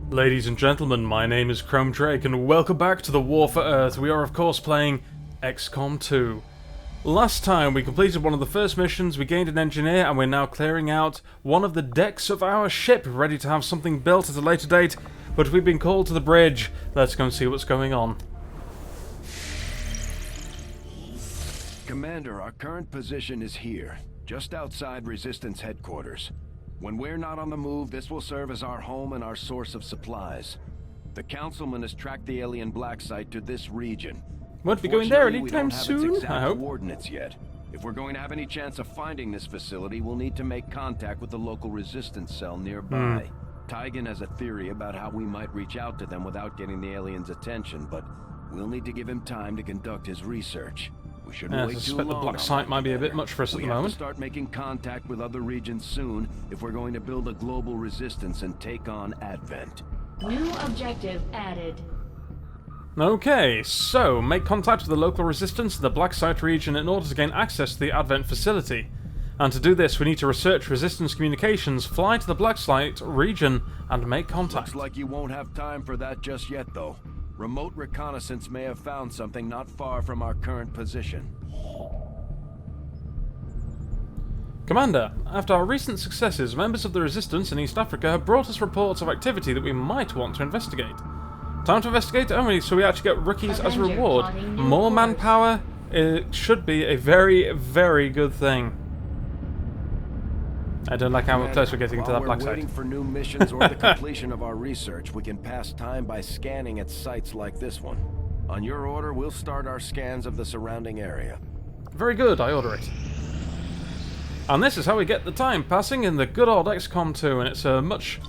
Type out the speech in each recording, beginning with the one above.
Ladies and gentlemen, my name is ChromeDrake and welcome back to the War for Earth. We are of course playing Xcom 2. Last time we completed one of the first missions, we gained an engineer and we're now clearing out one of the decks of our ship, ready to have something built at a later date, but we've been called to the bridge. Let's go and see what's going on. Commander, our current position is here, just outside Resistance headquarters. When we're not on the move, this will serve as our home and our source of supplies. The Councilman has tracked the alien black site to this region. Won't be going there Fortunately, anytime we don't have soon, its exact I hope. coordinates yet. If we're going to have any chance of finding this facility, we'll need to make contact with the local resistance cell nearby. Tygan has a theory about how we might reach out to them without getting the aliens' attention, but we'll need to give him time to conduct his research. We shouldn't I wait too suspect the long. black site might be a bit much for us at the We have to moment. start making contact with other regions soon if we're going to build a global resistance and take on Advent. New objective added. Okay, so make contact with the local resistance in the black site region in order to gain access to the Advent facility. And to do this, we need to research resistance communications, fly to the black site region, and make contact. Looks like you won't have time for that just yet, though. Remote reconnaissance may have found something not far from our current position. Commander, after our recent successes, members of the Resistance in East Africa have brought us reports of activity that we might want to investigate. Time to investigate only, so we actually get rookies as a reward. More manpower, it should be a very, very good thing. I don't like how close we're getting to that black While we're waiting site. for new missions or the completion of our research, we can pass time by scanning at sites like this one. On your order, we'll start our scans of the surrounding area. Very good, I order it. And this is how we get the time passing in the good old XCOM 2, and it's a much more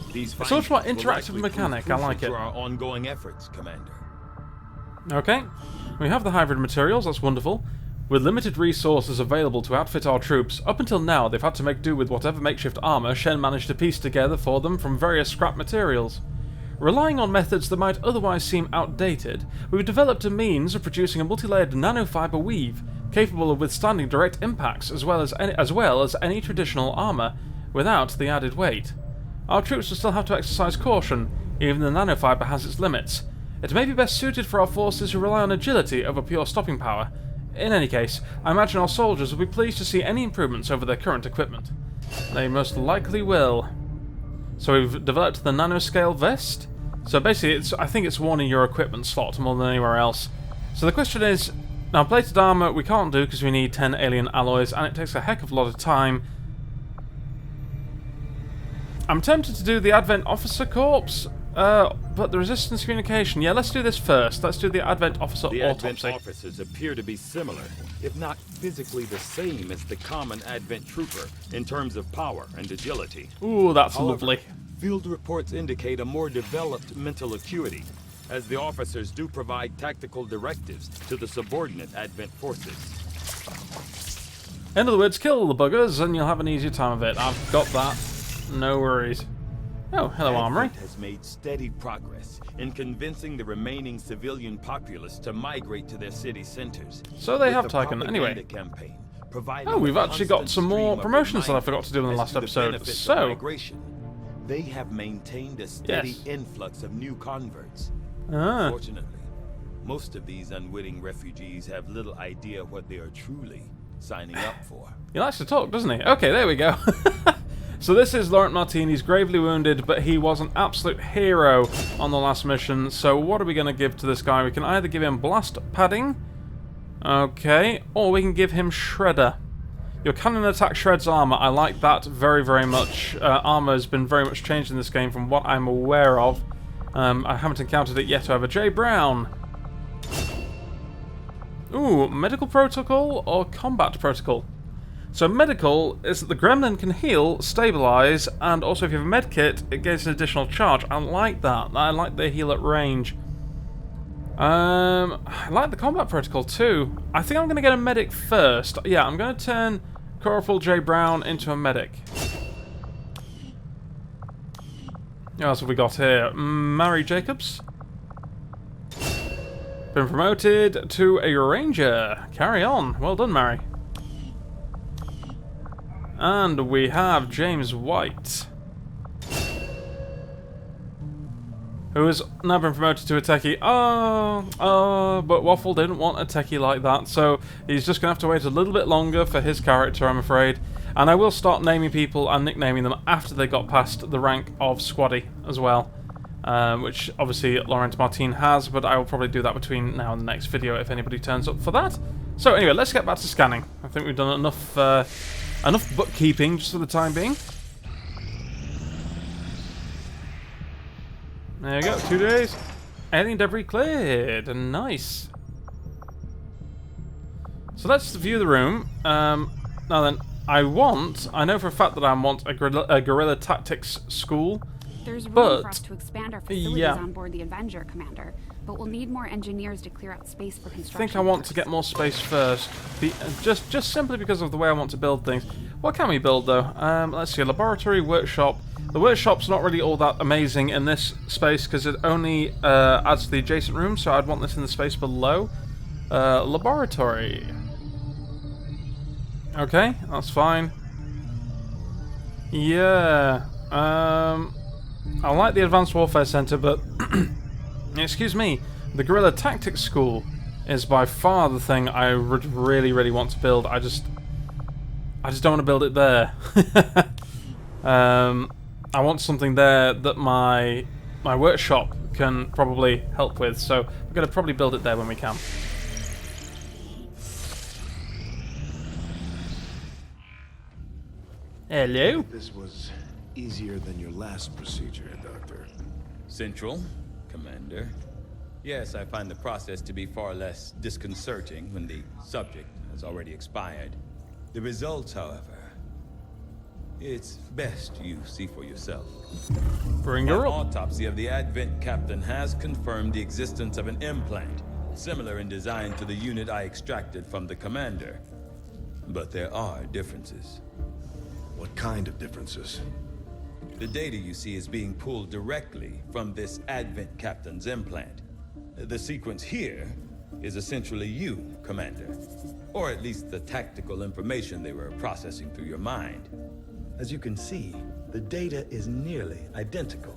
interactive mechanic. I like it. For our ongoing efforts, Commander. Okay, we have the hybrid materials, that's wonderful. With limited resources available to outfit our troops, up until now they've had to make do with whatever makeshift armour Shen managed to piece together for them from various scrap materials. Relying on methods that might otherwise seem outdated, we've developed a means of producing a multi-layered nanofiber weave, capable of withstanding direct impacts as well as any traditional armour, without the added weight. Our troops will still have to exercise caution, even the nanofiber has its limits. It may be best suited for our forces who rely on agility over pure stopping power. In any case, I imagine our soldiers will be pleased to see any improvements over their current equipment. They most likely will. So we've developed the nanoscale vest. So basically, I think it's worn in your equipment slot more than anywhere else. So the question is, now plated armor we can't do because we need 10 alien alloys and it takes a heck of a lot of time. I'm tempted to do the Advent Officer Corps, but the Resistance Communication, yeah, let's do this first. Let's do the Advent Officer The Autopsy. Advent officers appear to be similar, if not physically the same as the common Advent trooper in terms of power and agility. Ooh, that's However, lovely. Field reports indicate a more developed mental acuity, as the officers do provide tactical directives to the subordinate Advent forces. In other words, kill the buggers and you'll have an easier time of it. I've got that. No worries. Oh, hello, Armory. Advent has made steady progress in convincing the remaining civilian populace to migrate to their city centers. So they With have the taken. propaganda Anyway. campaign providing Oh, we've a actually got constant some more stream of promotions that I forgot to do in the reminders last as to episode. benefits of So, migration. They have maintained a steady Yes. influx of new converts. ah, Fortunately, most of these unwitting refugees have little idea what they are truly signing up for. he likes to talk, doesn't he? Okay, there we go. So this is Laurent Martini's gravely wounded, but he was an absolute hero on the last mission. So what are we going to give to this guy? We can either give him blast padding, okay, or we can give him shredder. Your cannon attack shreds armor. I like that very, very much. Armor has been very much changed in this game from what I'm aware of. I haven't encountered it yet, however. J. Brown. Ooh, medical protocol or combat protocol? So medical is that the gremlin can heal, stabilize, and also if you have a med kit, it gets an additional charge. I like that. I like the heal at range. I like the combat protocol too. I think I'm going to get a medic first. Yeah, I'm going to turn Corporal J. Brown into a medic. What else have we got here? Mary Jacobs. Been promoted to a ranger. Carry on. Well done, Mary. And we have James White. who has now been promoted to a techie. But Waffle didn't want a techie like that, so he's just going to have to wait a little bit longer for his character, I'm afraid. And I will start naming people and nicknaming them after they got past the rank of Squaddy as well. Which obviously Laurent Martin has, but I will probably do that between now and the next video if anybody turns up for that. So anyway, let's get back to scanning. I think we've done enough bookkeeping just for the time being. There you go, 2 days. Alien debris cleared. Nice. So let's view the room. Now then, I know for a fact that I want a guerrilla tactics school. There's room But for us to expand our facilities on board the Avenger, Commander, but we'll need more engineers to clear out space for construction. I think I want to get more space first, just simply because of the way I want to build things. What can we build though? Let's see, a laboratory, workshop. The workshop's not really all that amazing in this space because it only adds to the adjacent room, so I'd want this in the space below. Laboratory. Okay, that's fine. Yeah. I like the Advanced Warfare Center, but excuse me, the Guerrilla Tactics School is by far the thing I would really, really want to build. I just don't want to build it there. I want something there that my workshop can probably help with, so we're going to probably build it there when we can. Hello? This was easier than your last procedure, Doctor. Central, Commander. Yes, I find the process to be far less disconcerting when the subject has already expired. The results, however, it's best you see for yourself. Bring An her up. autopsy of the Advent Captain has confirmed the existence of an implant, similar in design to the unit I extracted from the Commander. But there are differences. What kind of differences? The data you see is being pulled directly from this Advent Captain's implant. The sequence here is essentially you, Commander. Or at least the tactical information they were processing through your mind. As you can see, the data is nearly identical.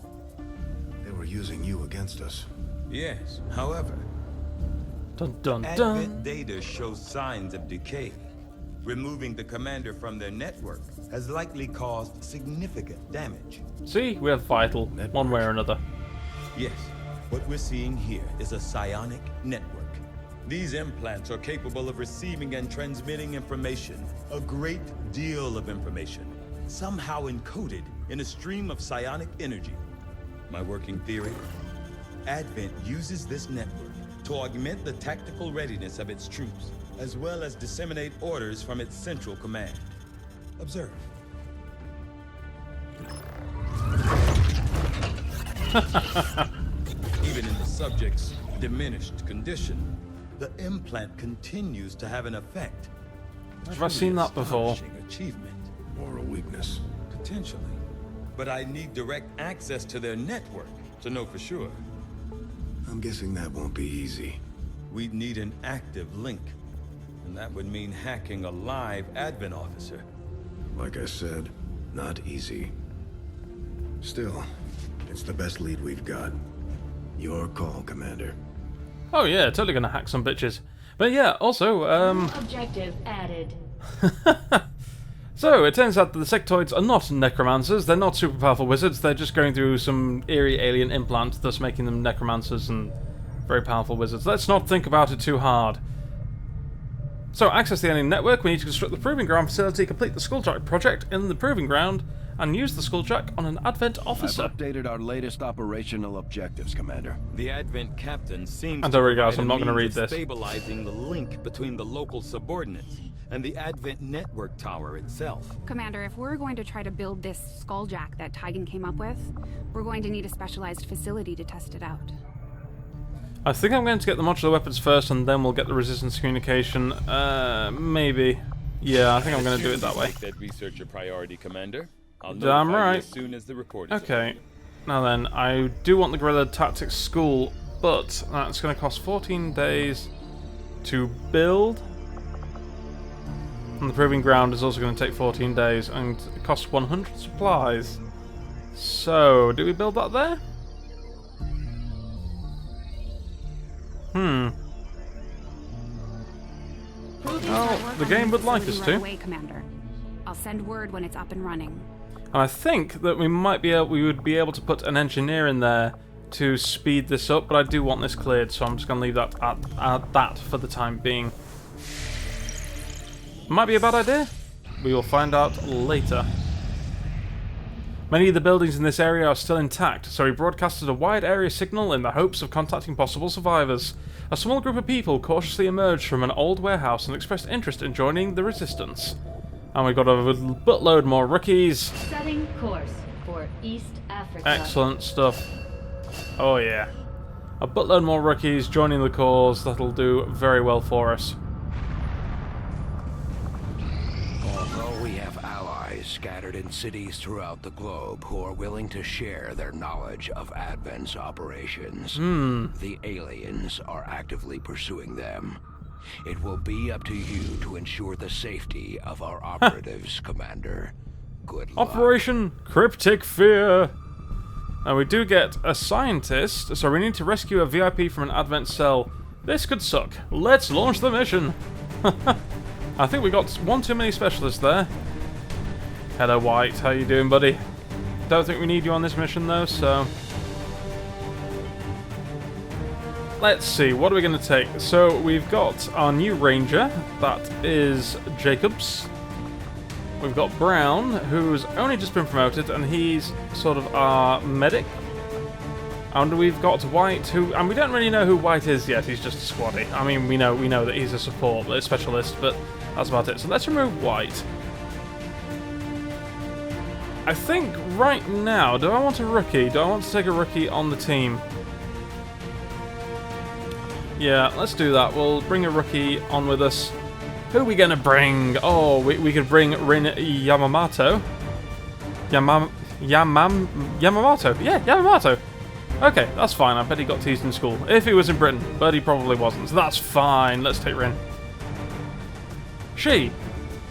They were using you against us. Yes, however, Dun dun Advent dun. data shows signs of decay. Removing the Commander from their network has likely caused significant damage. See, we're vital, one way or another. Yes, what we're seeing here is a psionic network. These implants are capable of receiving and transmitting information, a great deal of information, somehow encoded in a stream of psionic energy. My working theory? Advent uses this network to augment the tactical readiness of its troops, as well as disseminate orders from its central command. Observe. Even in the subject's diminished condition, the implant continues to have an effect. Have I seen that before? Astonishing achievement. Or a weakness. Potentially. But I need direct access to their network to know for sure. I'm guessing that won't be easy. We'd need an active link. And that would mean hacking a live Advent officer. Like I said, not easy. Still, it's the best lead we've got. Your call, Commander. Oh yeah, totally gonna hack some bitches. But yeah, also, Objective added. so it turns out that the sectoids are not necromancers, they're not super powerful wizards, they're just going through some eerie alien implant, thus making them necromancers and very powerful wizards. Let's not think about it too hard. So, access the alien network, we need to construct the Proving Ground facility, complete the Skulljack project in the Proving Ground, and use the Skulljack on an Advent officer. I've updated our latest operational objectives, Commander. The Advent captain seems And to don't worry guys, provide I'm a not going to read means of this. stabilizing the link between the local subordinates and the Advent network tower itself. Commander, if we're going to try to build this skulljack that Tigan came up with, we're going to need a specialized facility to test it out. I think I'm going to get the modular weapons first, and then we'll get the resistance communication. Maybe. Yeah, I think I'm going to do it that way. Make that research a priority, Commander. I'll Damn notify you right. as soon as the report is Okay. Now then, I do want the Guerrilla Tactics School, but that's going to cost 14 days to build. And the Proving Ground is also going to take 14 days, and it costs 100 supplies. So, do we build that there? Oh, the game would like us to. Right away, Commander. I'll send word when it's up and running. And I think that we would be able to put an engineer in there to speed this up, but I do want this cleared, so I'm just going to leave that at that for the time being. Might be a bad idea. We will find out later. Many of the buildings in this area are still intact, so he broadcasted a wide area signal in the hopes of contacting possible survivors. A small group of people cautiously emerged from an old warehouse and expressed interest in joining the resistance. And we've got a buttload more rookies. Setting course for East Africa. Excellent stuff. Oh yeah. A buttload more rookies joining the cause. That'll do very well for us. Although we have allies scattered in cities throughout the globe who are willing to share their knowledge of Advent's operations, the aliens are actively pursuing them. It will be up to you to ensure the safety of our operatives, Commander. Good luck. Operation Cryptic Fear. Now we do get a scientist, so we need to rescue a VIP from an Advent cell. This could suck. Let's launch the mission. I think we got one too many specialists there. Hello, White. How you doing, buddy? Don't think we need you on this mission, though, so... Let's see, what are we going to take? So, we've got our new ranger. That is Jacobs. We've got Brown, who's only just been promoted, and he's sort of our medic. And we've got White, who... And we don't really know who White is yet, he's just a squaddy. I mean, we know that he's a support, a specialist, but that's about it. So let's remove White. I think right now, do I want a rookie? Do I want to take a rookie on the team? Yeah, let's do that. We'll bring a rookie on with us. Who are we going to bring? Oh, we could bring Rin Yamamoto. Yamamoto? Yeah, Yamamoto. Okay, that's fine. I bet he got teased in school. If he was in Britain, but he probably wasn't. So that's fine. Let's take Rin. She.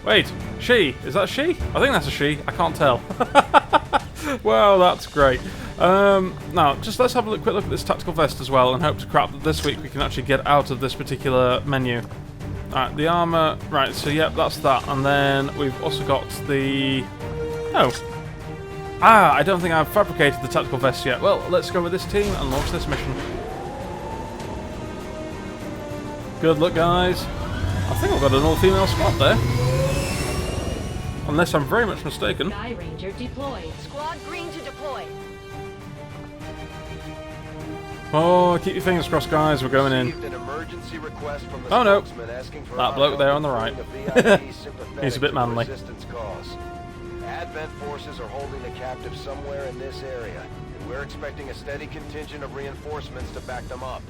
Wait, she. Is that she? I think that's a she. I can't tell. Well, that's great. Now, just let's have a quick look at this tactical vest as well, and hope to crap that this week we can actually get out of this particular menu. Alright, the armor. Right, so yep, that's that. And then we've also got the... Oh. Ah, I don't think I've fabricated the tactical vest yet. Well, let's go with this team and launch this mission. Good luck, guys. I think I've got an all-female squad there. Unless I'm very much mistaken. Sky Ranger deployed. Squad green to deploy. Oh, keep your fingers crossed, guys. We're going in. Oh no, that bloke there on the right. He's a bit manly. Advent forces are holding a captive somewhere in this area, and we're expecting a steady contingent of reinforcements to back them up.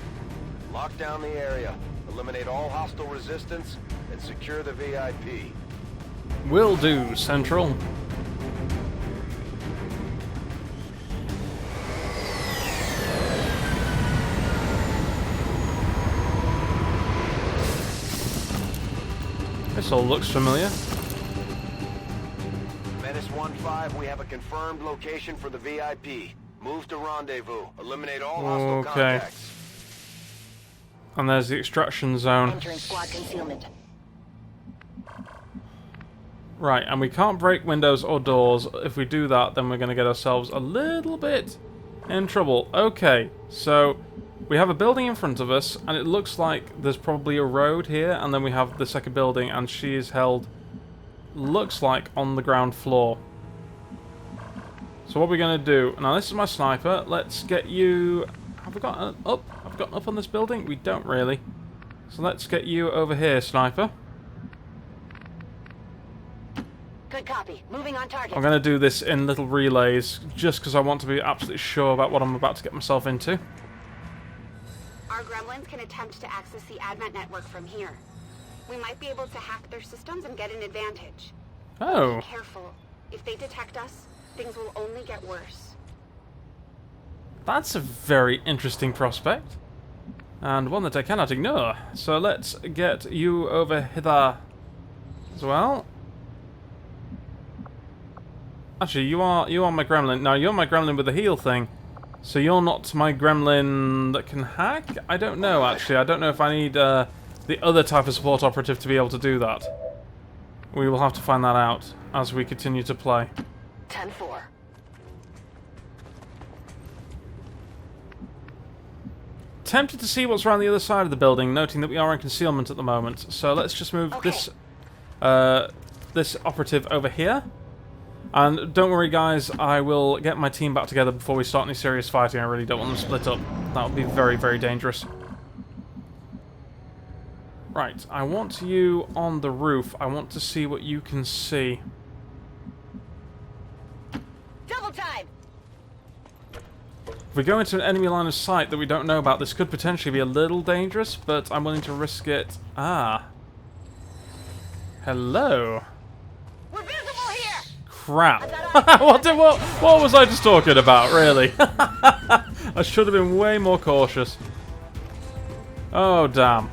Lock down the area, eliminate all hostile resistance, and secure the VIP. Will do, Central. This all looks familiar. Menace 1-5, we have a confirmed location for the VIP. Move to rendezvous. Eliminate all hostile contacts. And there's the extraction zone. Entering squad concealment. Right, and we can't break windows or doors. If we do that, then we're going to get ourselves a little bit in trouble. Okay, so we have a building in front of us, and it looks like there's probably a road here, and then we have the second building, and she is held, looks like, on the ground floor. So what we're going to do... Now, this is my sniper. Let's get you... Have we got an up? Have we got an up on this building? We don't really. So let's get you over here, sniper. Good copy. Moving on target. I'm going to do this in little relays, just because I want to be absolutely sure about what I'm about to get myself into. Our gremlins can attempt to access the Advent network from here. We might be able to hack their systems and get an advantage. Oh. Be careful. If they detect us, things will only get worse. That's a very interesting prospect. And one that I cannot ignore. So let's get you over hither as well. Actually, you are my gremlin. Now, you're my gremlin with the heal thing. So you're not my gremlin that can hack? I don't know, actually. I don't know if I need the other type of support operative to be able to do that. We will have to find that out as we continue to play. 10-4. Tempted to see what's around the other side of the building, noting that we are in concealment at the moment. So let's just move this operative over here. And don't worry, guys, I will get my team back together before we start any serious fighting. I really don't want them split up. That would be very, very dangerous. Right, I want you on the roof. I want to see what you can see. Double time. If we go into an enemy line of sight that we don't know about, this could potentially be a little dangerous, but I'm willing to risk it. Ah. Hello. We're visible here. Crap. what was I just talking about, really? I should have been way more cautious. Oh, damn.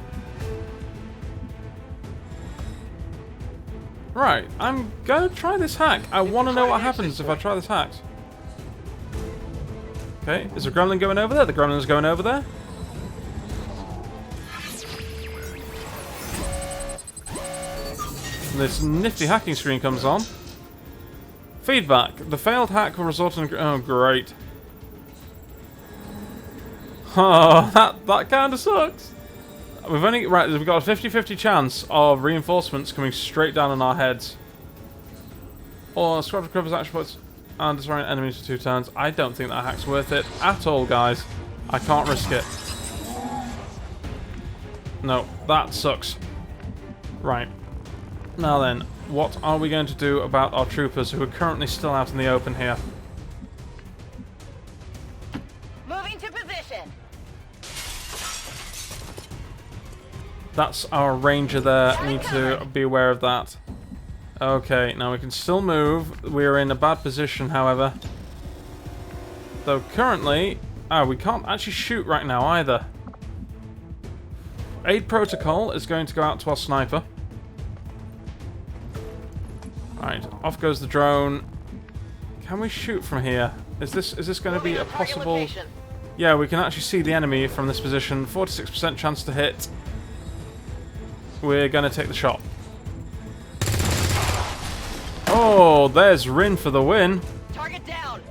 Right, I'm gonna try this hack. I want to know what happens if I try this hack. Okay, is the gremlin going over there? The gremlin's going over there. And this nifty hacking screen comes on. Feedback. The failed hack will result in... Oh, great. Oh, that kind of sucks. We've got a 50-50 chance of reinforcements coming straight down on our heads. Or squad recovers action points and destroying enemies for 2 turns. I don't think that hack's worth it at all, guys. I can't risk it. No, that sucks. Right. Now then, what are we going to do about our troopers who are currently still out in the open here? Moving to position. That's our ranger there. I need to be aware of that. Okay, now we can still move. We're in a bad position, however. Though currently... Oh, we can't actually shoot right now either. Aid protocol is going to go out to our sniper. Right, off goes the drone. Can we shoot from here? Is this going to be a possible... Yeah, we can actually see the enemy from this position. 46% chance to hit. We're going to take the shot. Oh, there's Rin for the win. Target down.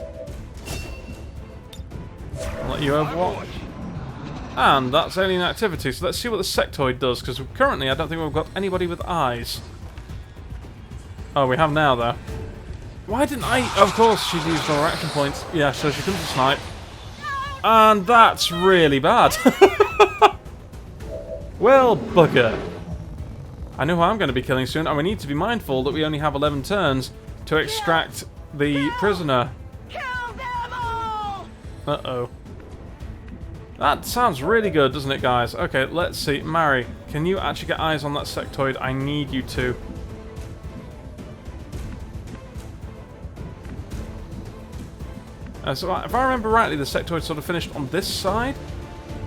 I'll let you overwatch. And that's alien activity. So let's see what the sectoid does, because currently I don't think we've got anybody with eyes. Oh, we have now, though. Why didn't I... Of course, she's used all her action points. Yeah, so she couldn't snipe. And that's really bad. Well, bugger. I know who I'm going to be killing soon, and we need to be mindful that we only have 11 turns to extract the prisoner. Kill them all. Uh-oh. That sounds really good, doesn't it, guys? Okay, let's see. Mary, can you actually get eyes on that sectoid? I need you to. So if I remember rightly, the sectoid sort of finished on this side.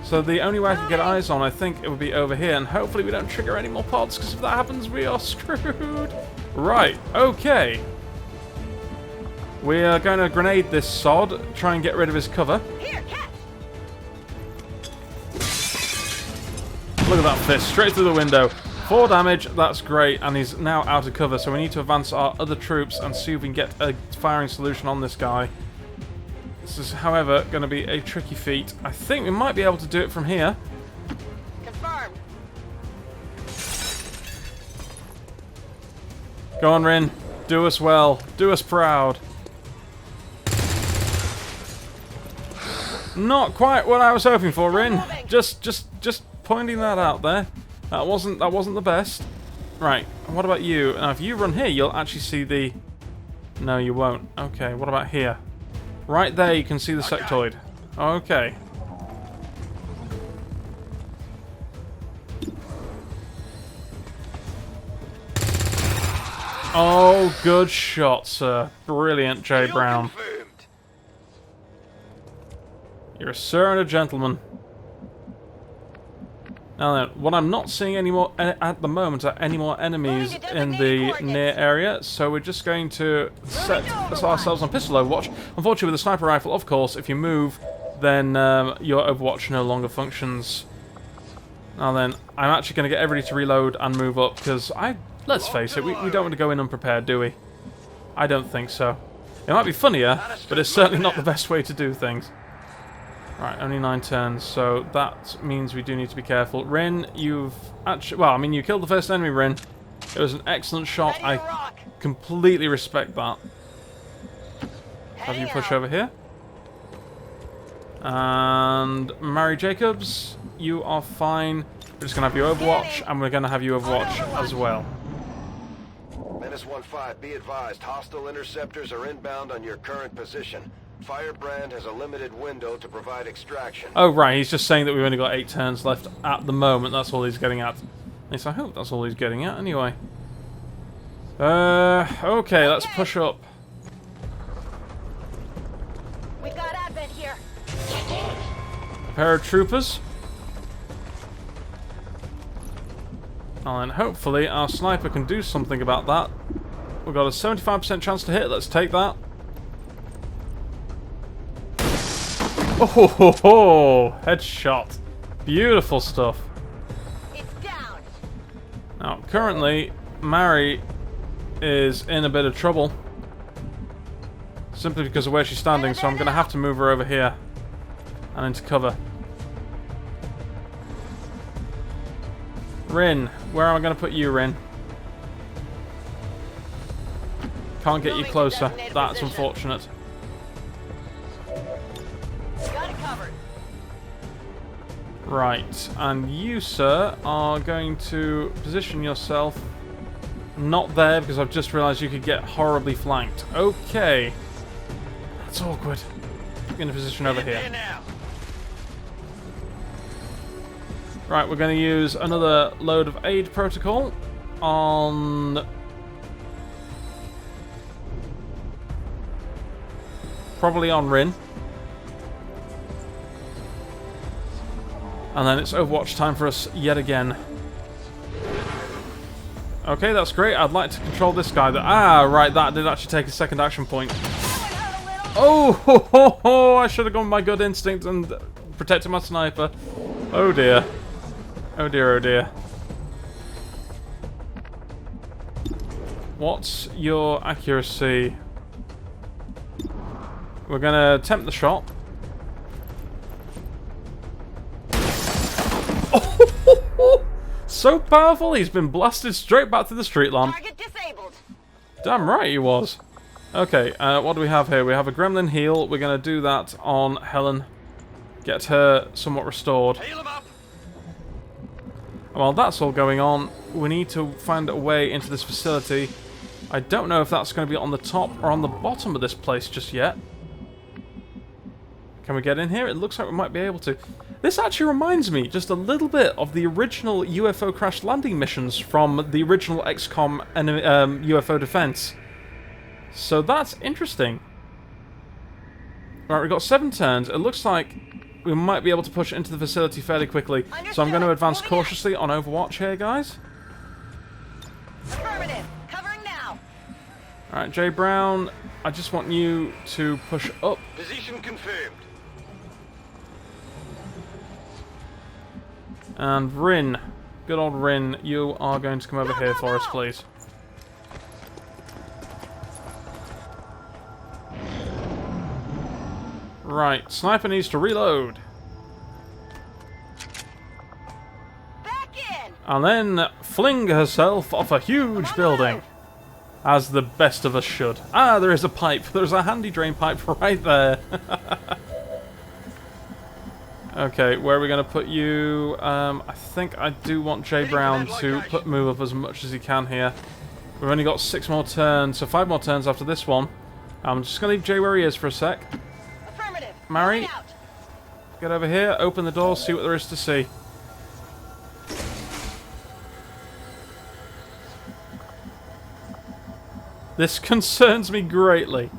So the only way I could get eyes on, I think, it would be over here. And hopefully we don't trigger any more pods, because if that happens, we are screwed. Right, okay. We are going to grenade this sod, try and get rid of his cover. Here, catch. Look at that fist, straight through the window. 4 damage, that's great, and he's now out of cover, so we need to advance our other troops and see if we can get a firing solution on this guy. This is, however, going to be a tricky feat. I think we might be able to do it from here. Confirmed. Go on, Rin. Do us well. Do us proud. Not quite what I was hoping for, Rin. Just pointing that out there. That wasn't the best. Right. What about you? Now, if you run here, you'll actually see the... No, you won't. Okay. What about here? Right there, you can see the sectoid. Okay. Oh, good shot, sir. Brilliant, J. Brown. You're a sir and a gentleman. Now then, what I'm not seeing anymore at the moment are any more enemies in the near area, so we're just going to set ourselves on pistol overwatch. Unfortunately, with a sniper rifle, of course, if you move then your Overwatch no longer functions. Now then, I'm actually going to get everybody to reload and move up, because let's face it, we don't want to go in unprepared, do we? I don't think so. It might be funnier, but it's certainly not the best way to do things. Right, only 9 turns, so that means we do need to be careful. Rin, you've actually... Well, I mean, you killed the first enemy, Rin. It was an excellent shot. I completely respect that. Have you push over here? And Mary Jacobs, you are fine. We're just going to have you Overwatch, and we're going to have you Overwatch as well. Menace 1-5, be advised, hostile interceptors are inbound on your current position. Firebrand has a limited window to provide extraction. Oh, right, he's just saying that we've only got 8 turns left at the moment. That's all he's getting at. At least I hope that's all he's getting at, anyway. Okay, let's push up. We've got Advent here. Paratroopers. And hopefully our sniper can do something about that. We've got a 75% chance to hit. Let's take that. Oh ho ho! Headshot. Beautiful stuff. It's down. Now, currently, Mary is in a bit of trouble. Simply because of where she's standing, so I'm going to have to move her over here. And into cover. Rin, where am I going to put you, Rin? Can't get you closer. That's unfortunate. Got it covered. Right, and you, sir, are going to position yourself not there because I've just realised you could get horribly flanked. Okay. That's awkward. I'm going to position over here. Right, we're going to use another load of aid protocol on... Probably on Rin. And then it's Overwatch time for us yet again. Okay, that's great. I'd like to control this guy. Right, that did actually take a second action point. Oh, ho, ho, ho. I should have gone with my good instinct and protected my sniper. Oh dear. Oh dear, oh dear. What's your accuracy? We're gonna attempt the shot. Oh, so powerful, he's been blasted straight back to the street lamp. Target disabled. Damn right he was. Okay, what do we have here? We have a gremlin heal. We're gonna do that on Helen. Get her somewhat restored. Heal him up. While that's all going on, we need to find a way into this facility. I don't know if that's going to be on the top or on the bottom of this place just yet. Can we get in here? It looks like we might be able to. This actually reminds me just a little bit of the original UFO crash landing missions from the original Xcom and UFO defense. So that's interesting. Right, we've got 7 turns. It looks like we might be able to push into the facility fairly quickly. So I'm going to advance cautiously on Overwatch here, guys. Affirmative. Covering now. Alright, Jay Brown, I just want you to push up. Position confirmed. And Rin, good old Rin, you are going to come over here for us, please. Right, sniper needs to reload. Back in. And then fling herself off a huge building. As the best of us should. Ah, there is a pipe. There's a handy drain pipe right there. Okay, where are we going to put you? I think I do want Jay Brown to move up as much as he can here. We've only got 6 more turns, so 5 more turns after this one. I'm just going to leave Jay where he is for a sec. Affirmative. Mary, Moving out. get over here, open the door, see what there is to see. This concerns me greatly.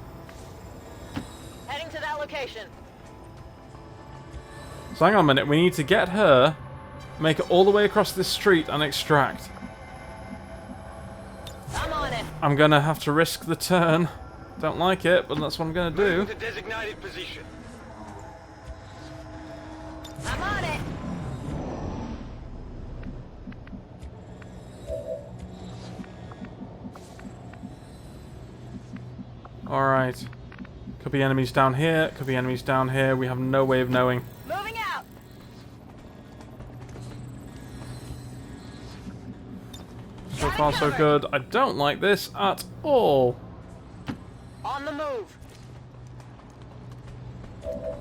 Heading to that location. So hang on a minute, we need to get her, make it all the way across this street and extract. I'm on it. I'm going to have to risk the turn. Don't like it, but that's what I'm going to do. To designated position. Alright. Could be enemies down here, could be enemies down here. We have no way of knowing. Moving out. So far so good. I don't like this at all. On the move.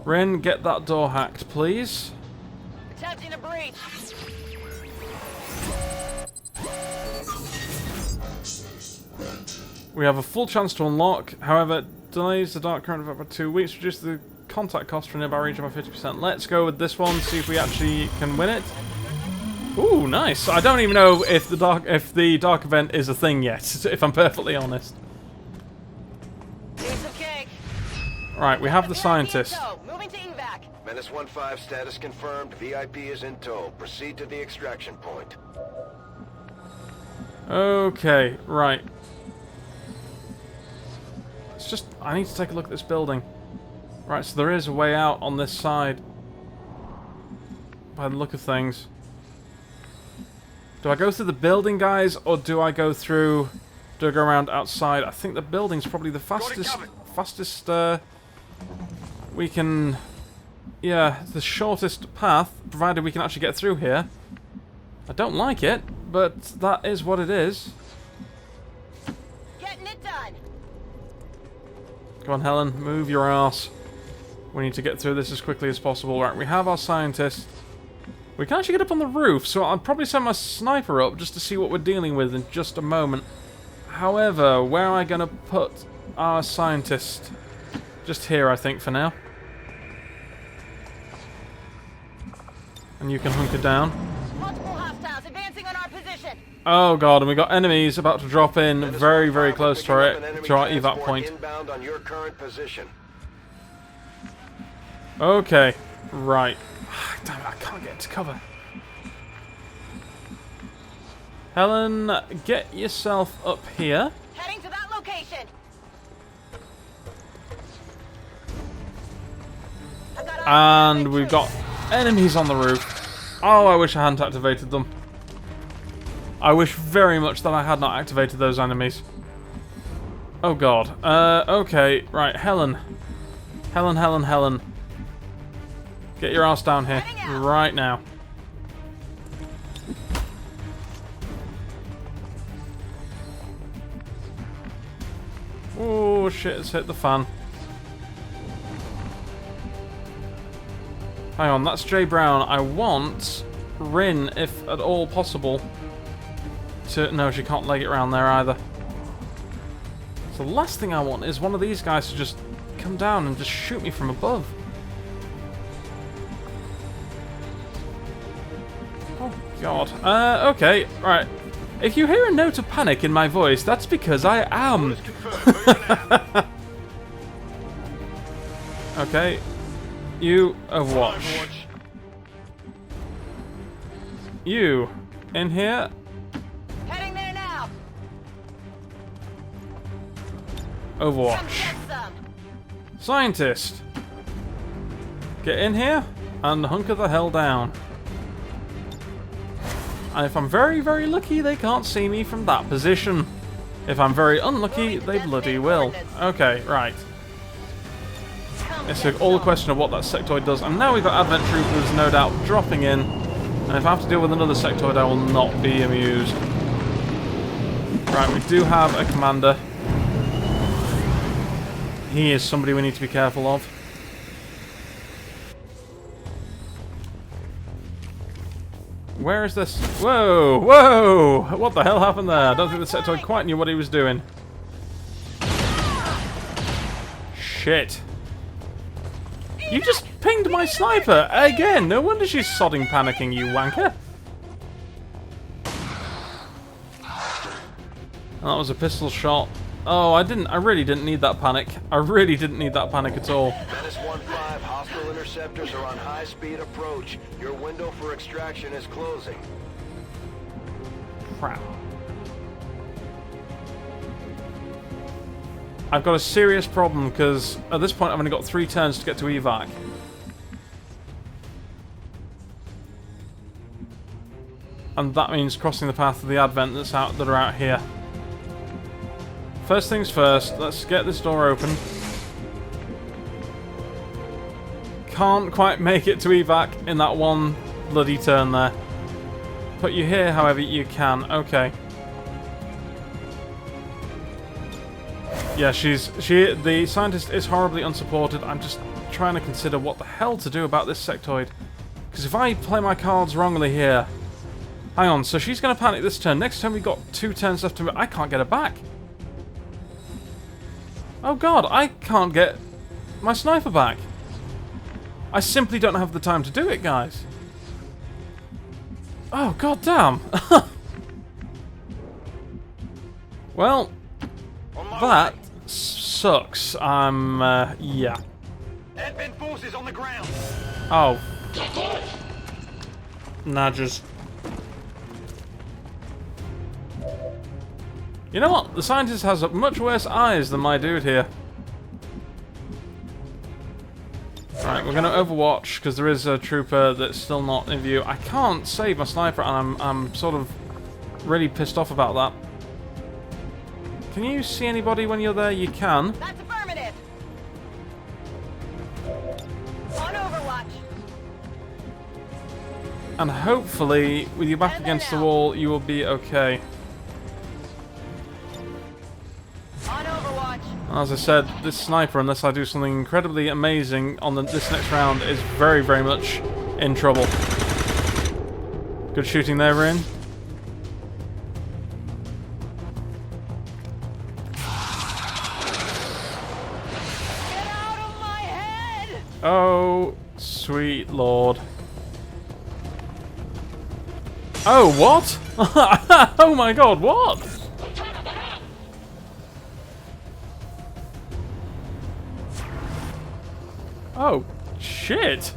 Rin, get that door hacked, please. Attempting a breach. We have a full chance to unlock. However, delays the dark current of about 2 weeks. Reduce the contact cost for nearby region by 50%. Let's go with this one. See if we actually can win it. Ooh, nice. I don't even know if the dark event is a thing yet. If I'm perfectly honest. Piece of cake. Right, we have the scientist. Moving to evac. Menace 1-5 status confirmed. VIP is in tow. Proceed to the extraction point. Okay, right. It's just, I need to take a look at this building. Right, so there is a way out on this side. By the look of things. Do I go through the building, guys, or do I go through... Do I go around outside? I think the building's probably the fastest, we can... Yeah, the shortest path, provided we can actually get through here. I don't like it, but that is what it is. Getting it done. Come on, Helen, move your ass. We need to get through this as quickly as possible. Right, we have our scientist. We can actually get up on the roof, so I'll probably send my sniper up just to see what we're dealing with in just a moment. However, where am I going to put our scientist? Just here, I think, for now. And you can hunker down. Multiple hostiles advancing on our position. Oh god, and we got enemies about to drop in very, very close to our evac point. Inbound on your current position. Okay, right. Damn it, I can't get into cover. Helen, get yourself up here. Heading to that location. And we've got enemies on the roof. Oh, I wish I hadn't activated them. I wish very much that I had not activated those enemies. Oh god. Okay, right, Helen. Helen. Get your ass down here. Right now. Oh shit, it's hit the fan. Hang on, that's Jay Brown. I want Rin, if at all possible, to... No, she can't leg it around there either. So the last thing I want is one of these guys to just come down and just shoot me from above. Oh, God. Okay, right. If you hear a note of panic in my voice, that's because I am. Okay. You, Overwatch. You, in here? Heading there now. Overwatch. Come get some. Scientist. Get in here and hunker the hell down. And if I'm very, very lucky, they can't see me from that position. If I'm very unlucky, they bloody will. Okay, right. It's all a question of what that sectoid does. And now we've got Advent Troopers, no doubt, dropping in. And if I have to deal with another sectoid, I will not be amused. Right, we do have a commander. He is somebody we need to be careful of. Where is this? Whoa! Whoa! What the hell happened there? I don't think the sectoid quite knew what he was doing. Shit. You just pinged my sniper again! No wonder she's sodding panicking, you wanker. And that was a pistol shot. Oh, I really didn't need that panic. I really didn't need that panic at all. Menace 1-5, hostile interceptors are on high-speed approach. Your window for extraction is closing. Crap. I've got a serious problem because at this point I've only got 3 turns to get to evac. And that means crossing the path of the Advent that are out here. First things first, let's get this door open. Can't quite make it to evac in that one bloody turn there. Put you here however you can. Okay. Yeah, the scientist is horribly unsupported. I'm just trying to consider what the hell to do about this sectoid. Because if I play my cards wrongly here... Hang on, so she's going to panic this turn. Next turn we've got 2 turns left to... I can't get her back. Oh god, I can't get my sniper back. I simply don't have the time to do it, guys. Oh, god damn. Well, that sucks. Yeah. Advent forces on the ground. Oh. Nah, just... You know what? The scientist has much worse eyes than my dude here. Alright, we're going to overwatch, because there is a trooper that's still not in view. I can't save my sniper, and I'm sort of really pissed off about that. Can you see anybody when you're there? You can. That's affirmative. On Overwatch. And hopefully, with your back against the wall, you will be okay. On Overwatch. As I said, this sniper, unless I do something incredibly amazing on this next round, is very, very much in trouble. Good shooting there, Rin. Get out of my head! Oh, sweet lord. Oh, what? Oh my god, what? Oh, shit.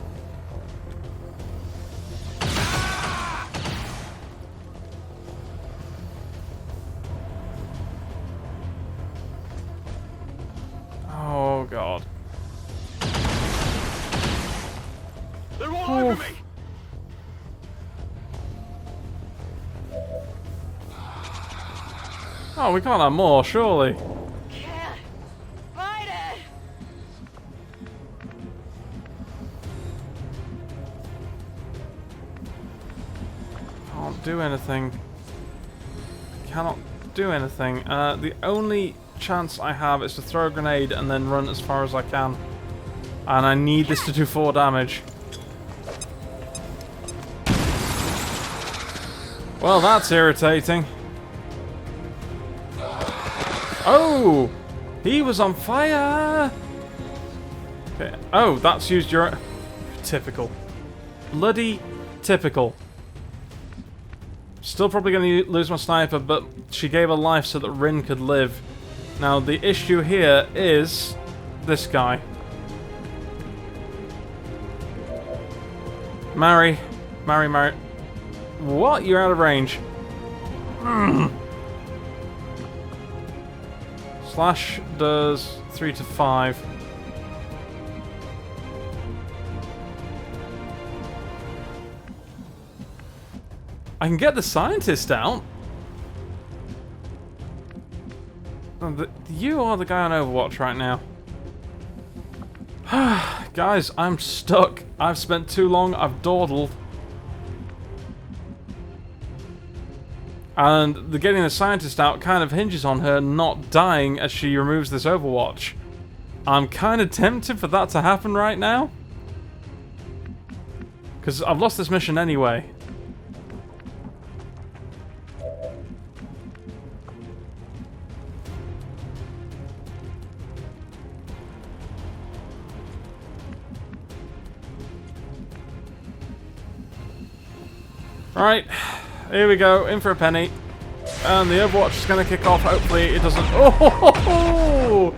Oh, God. They're all over me. Oh, we can't have more, surely. Can't fight it! Can't do anything. Cannot do anything. The only chance I have is to throw a grenade and then run as far as I can. And I need this to do 4 damage. Well, that's irritating. Oh! He was on fire! Okay. Oh, that's used your... Typical. Bloody typical. Still probably going to lose my sniper, but she gave her life so that Rin could live. Now, the issue here is this guy. Marry. What? You're out of range. Slash does 3 to 5. I can get the scientist out. You are the guy on Overwatch right now. Guys, I'm stuck. I've spent too long. I've dawdled. And getting the scientist out kind of hinges on her not dying as she removes this Overwatch. I'm kind of tempted for that to happen right now. Because I've lost this mission anyway. Alright, here we go, in for a penny. And the Overwatch is going to kick off, hopefully it doesn't... Oh!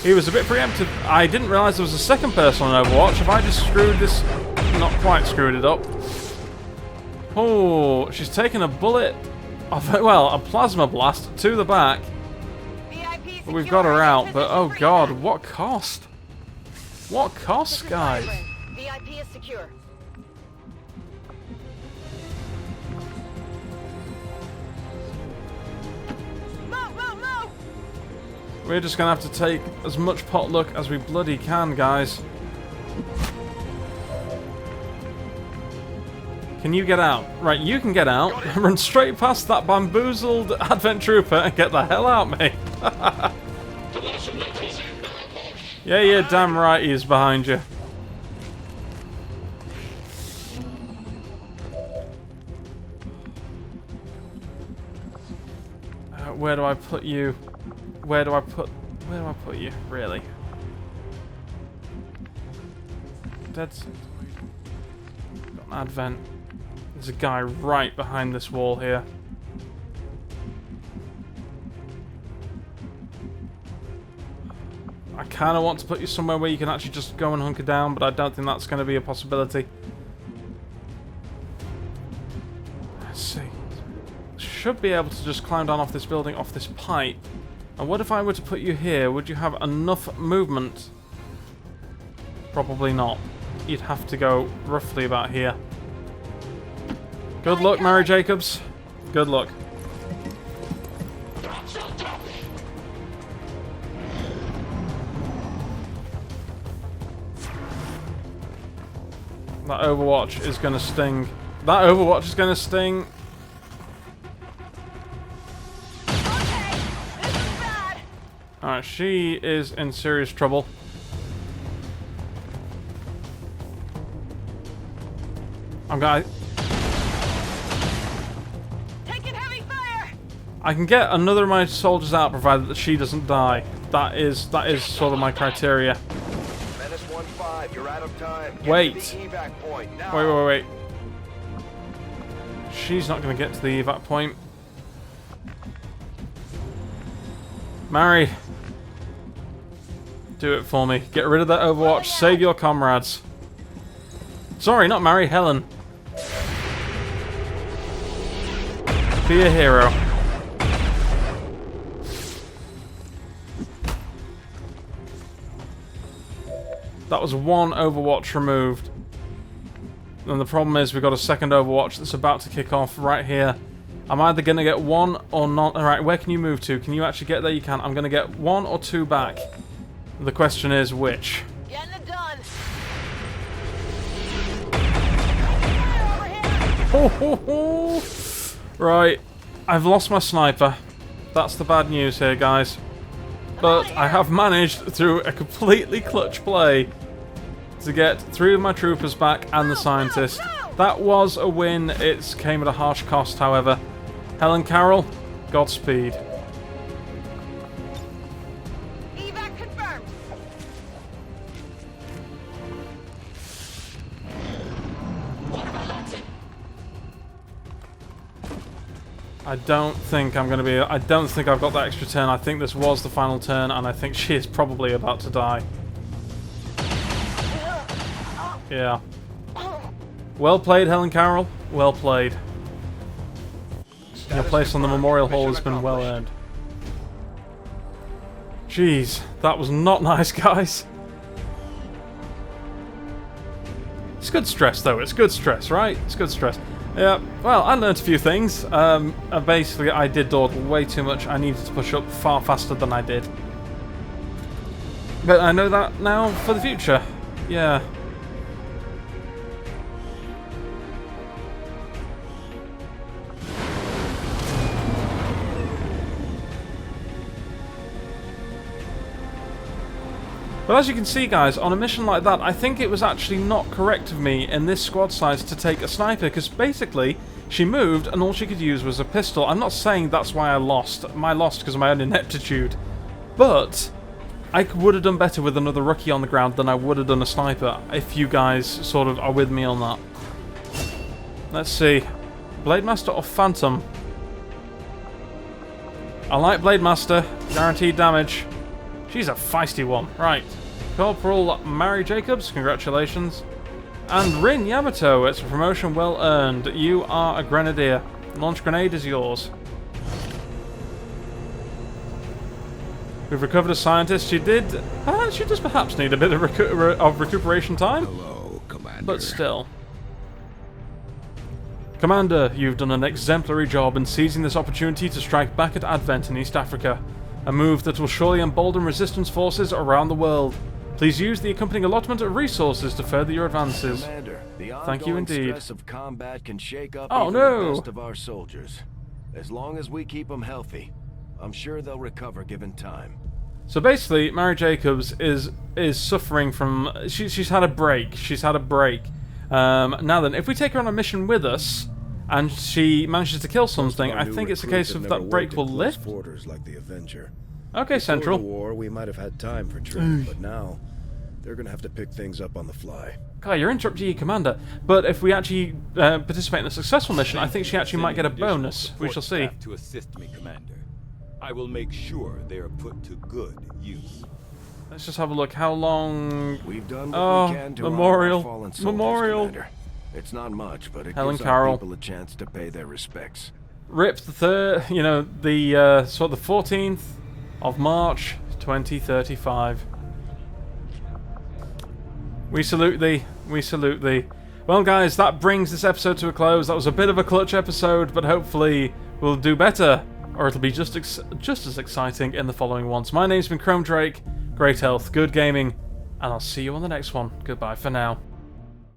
He was a bit preemptive. I didn't realise there was a second person on Overwatch. Have I just screwed this... Not quite screwed it up. Oh, she's taken a bullet... Well, a plasma blast to the back. But we've got her out, but oh god, what cost? What cost, guys? VIP is secure. We're just gonna have to take as much potluck as we bloody can, guys. Can you get out? Right, you can get out. Run straight past that bamboozled Advent Trooper and get the hell out, mate. Yeah, you're damn right he's behind you. Where do I put you? Where do I put you? Really? That's got an Advent. There's a guy right behind this wall here. I kind of want to put you somewhere where you can actually just go and hunker down, but I don't think that's going to be a possibility. Let's see. Should be able to just climb down off this building, off this pipe. And what if I were to put you here? Would you have enough movement? Probably not. You'd have to go roughly about here. Good luck, Mary Jacobs. Good luck. That Overwatch is going to sting. That Overwatch is going to sting. Alright, she is in serious trouble. I'm gonna... Taking heavy fire. I can get another of my soldiers out provided that she doesn't die. That is sort of my criteria. Menace 1-5, you're out of time. Wait. Get to the evac point now. Wait. She's not going to get to the evac point. Mary. Do it for me. Get rid of that Overwatch. Save your comrades. Sorry, not Mary. Helen. Be a hero. That was one Overwatch removed. And the problem is we've got a second Overwatch that's about to kick off right here. I'm either going to get one or not. Alright, where can you move to? Can you actually get there? You can. I'm going to get one or two back. The question is which? Getting it done. Right, I've lost my sniper. That's the bad news here, guys. But I have managed, through a completely clutch play, to get 3 of my troopers back and the scientist. That was a win. It came at a harsh cost, however. Helen Carroll, Godspeed. Evac confirmed. I don't think I'm going to be... I don't think I've got that extra turn. I think this was the final turn, and I think she is probably about to die. Yeah. Well played, Helen Carroll. Well played. Your place on the Memorial Hall has been well earned. Jeez, that was not nice, guys. It's good stress, though. It's good stress, right? It's good stress. Yeah, well, I learned a few things. Basically, I did dawdle way too much. I needed to push up far faster than I did. But I know that now for the future. Yeah. But as you can see, guys, on a mission like that, I think it was actually not correct of me in this squad size to take a sniper, because basically, she moved and all she could use was a pistol. I'm not saying that's why I lost. I lost because of my own ineptitude. But I would have done better with another rookie on the ground than I would have done a sniper, if you guys sort of are with me on that. Let's see. Blade Master or Phantom? I like Blade Master. Guaranteed damage. She's a feisty one. Right. Corporal Mary Jacobs, congratulations. And Rin Yamato, it's a promotion well earned. You are a grenadier. Launch grenade is yours. We've recovered a scientist. She does perhaps need a bit of recuperation time. Hello, Commander. But still. Commander, you've done an exemplary job in seizing this opportunity to strike back at Advent in East Africa. a move that will surely embolden resistance forces around the world. Please use the accompanying allotment of resources to further your advances. Commander, the Thank you ongoing indeed. stress of combat can shake up Oh, even no. the best of our soldiers. As long as we keep them healthy, I'm sure they'll recover given time. So basically, Mary Jacobs is suffering from... She's had a break. She's had a break. Now then, if we take her on a mission with us, and she manages to kill something, I think it's a case of that break will lift. Like the Avenger. Okay, Before Central. the war, we might have had time for training, but now they're gonna have to pick things up on the fly. God, you're interrupting your commander. But if we actually participate in a successful mission, I think she actually might get a bonus. We shall see. To assist me, Commander. I will make sure they are put to good use. Let's just have a look. How long... We've done what Oh, we can to memorial. honor our fallen soldiers, Memorial. Commander. It's not much, but it Helen gives Carroll. our people a chance to pay their respects. Rip the third, you know, the 14th of March, 2035. We salute thee. We salute thee. Well, guys, that brings this episode to a close. That was a bit of a clutch episode, but hopefully we'll do better, or it'll be just as exciting in the following ones. My name's been ChromeDrake. Great health, good gaming, and I'll see you on the next one. Goodbye for now.